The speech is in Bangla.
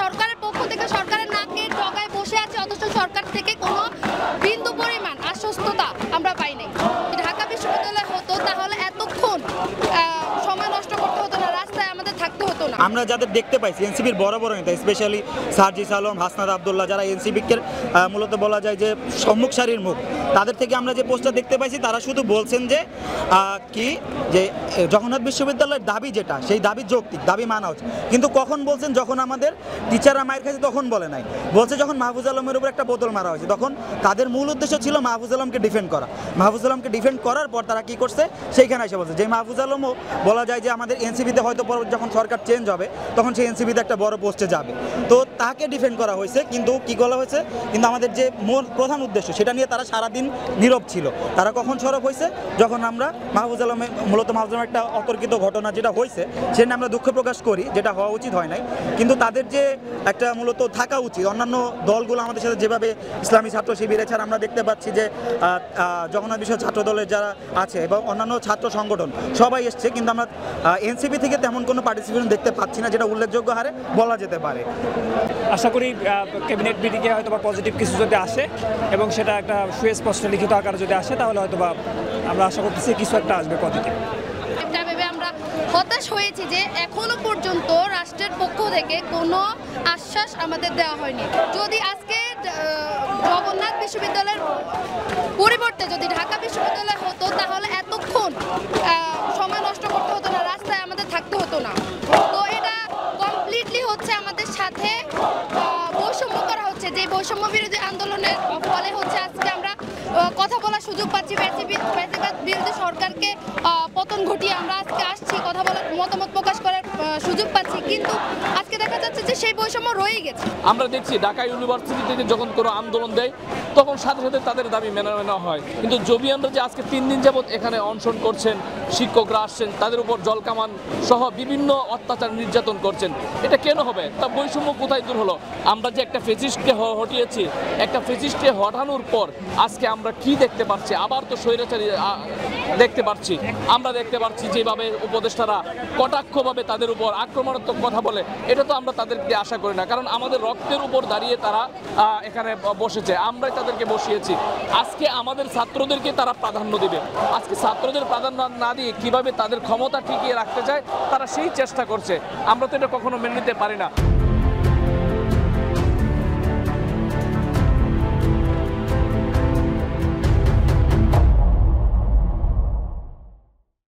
সরকারের পক্ষ থেকে সরকারের নাকের ডগায় বসে আছে, অথচ সরকার থেকে কোনো বিন্দু পরিমাণ আশ্বস্ততা আমরা পাই নাই। ঢাকা বিশ্ববিদ্যালয় হতো তাহলে এতক্ষণ সময় নষ্ট করতে হতো না, রাস্তায় আমাদের থাকতে হতো না। আমরা যাদের দেখতে পাইছি এনসিপির বড় বড় নেতা, স্পেশালি সার্জিস আলম, হাসনাত আবদুল্লাহ, যারা এনসিপিকে মূলত বলা যায় যে সম্মুখ সারির মুখ, তাদের থেকে আমরা যে পোস্টার দেখতে পাইছি তারা শুধু বলছেন যে জগন্নাথ বিশ্ববিদ্যালয়ের দাবি যেটা, সেই দাবি যৌক্তিক, দাবি মানা উচিত। কিন্তু কখন বলছেন? যখন আমাদের টিচাররা মায়ের খাইছে তখন বলে নাই, বলছে যখন মাহফুজ আলমের উপর একটা বোতল মারা হয়েছে, তখন তাদের মূল উদ্দেশ্য ছিল মাহফুজ আলমকে ডিফেন্ড করা। মাহফুজ আলমকে ডিফেন্ড করার পর তারা কি করছে, সেইখানে এসে বলছে যে মাহফুজ আলমও বলা যায় যে আমাদের এনসিপিতে হয়তো যখন সরকার চেঞ্জ হবে তখন সেই এনসিপিতে একটা বড় পোস্টে যাবে, তো তাকে ডিফেন্ড করা হয়েছে। কিন্তু কি বলা হয়েছে, কিন্তু আমাদের যে প্রধান উদ্দেশ্য সেটা নিয়ে তারা সারাদিন নীরব ছিল। তারা কখন সরব হয়েছে? যখন আমরা মাহফুজ আলমের একটা অতর্কিত ঘটনা যেটা হয়েছে সেটা আমরা দুঃখ প্রকাশ করি, যেটা হওয়া উচিত হয় নাই। কিন্তু তাদের যে একটা মূলত থাকা উচিত, অন্যান্য দলগুলো আমাদের সাথে যেভাবে ইসলামী ছাত্র শিবির, এছাড়া আমরা দেখতে পাচ্ছি যে জগন্নাথ বিশ্ব ছাত্র দলের যারা আছে এবং অন্যান্য ছাত্র সংগঠন সবাই এসছে, কিন্তু আমরা এনসিপি থেকে তেমন কোনো পার্টিসিপেশন দেখতে পাচ্ছি না যেটা উল্লেখযোগ্য হারে বলা যেতে পারে। আশা করি ক্যাবিনেট মিটিংয়ে হয়তো বা পজিটিভ কিছু যদি আসে এবং সেটা একটা সুস্পষ্ট লিখিত আকারে যদি আসে তাহলে হয়তো বা আমরা আশা করতেছি কিছু একটা আসবে পজিটিভ। এটা ভেবে আমরা হতাশ হয়েছি যে এখনো পর্যন্ত রাষ্ট্রের পক্ষ থেকে কোনো আশ্বাস আমাদের দেওয়া হয়নি। যদি আজকে জগন্নাথ বিশ্ববিদ্যালয়ের পরিবর্তে যদি ঢাকা বিশ্ববিদ্যালয় হতো তাহলে এতক্ষণ সময় নষ্ট করতে হতো না, রাস্তায় আমাদের থাকতে হতো না। তো এটা কমপ্লিটলি হচ্ছে আমাদের সাথে বৈষম্য করা হচ্ছে, যে বৈষম্য বিরোধী আন্দোলনের ফলে হচ্ছে আজকে আমরা কথা বলার সুযোগ পাচ্ছি, বিরোধী সরকারকে পতন ঘটিয়ে আমরা আজকে আসছি, কথা বলার, মতামত প্রকাশ করার সুযোগ পাচ্ছি। কিন্তু আজকে দেখা যাচ্ছে যে সেই বৈষম্য রয়ে গেছে। আমরা দেখছি ঢাকা ইউনিভার্সিটি থেকে যখন কোনো আন্দোলন দেয় তখন সাথে সাথে তাদের দাবি মেনে নেওয়া হয়, কিন্তু জবিয়ানরা যে আজকে 3 দিন যাবৎ এখানে অনশন করছেন, শিক্ষকরা আসছেন, তাদের উপর জলকামান সহ বিভিন্ন অত্যাচার নির্যাতন করছেন, এটা কেন হবে? তা বৈষম্য কোথায় দূর হলো? আমরা যে একটা ফেসিস্টকে হটিয়েছি, একটা ফেসিস্টকে হটানোর পর আজকে আমরা কি দেখতে পাচ্ছি? আবার তো স্বৈরাচারী দেখতে পাচ্ছি। আমরা দেখতে পাচ্ছি যেভাবে উপদেষ্টারা কটাক্ষভাবে তাদের উপর আক্রমণাত্মক কথা বলে, এটা তো আমরা তাদেরকে আশা করি না, কারণ আমাদের রক্তের উপর দাঁড়িয়ে তারা এখানে বসেছে, আমরাই তাদেরকে বসিয়েছি। আজকে আমাদের ছাত্রদেরকে তারা প্রাধান্য দিবে। আজকে ছাত্রদের প্রাধান্য না দিয়ে কিভাবে তাদের ক্ষমতা টিকিয়ে রাখতে চায় তারা সেই চেষ্টা করছে। আমরা তো এটা কখনো মেনে নিতে পারি না।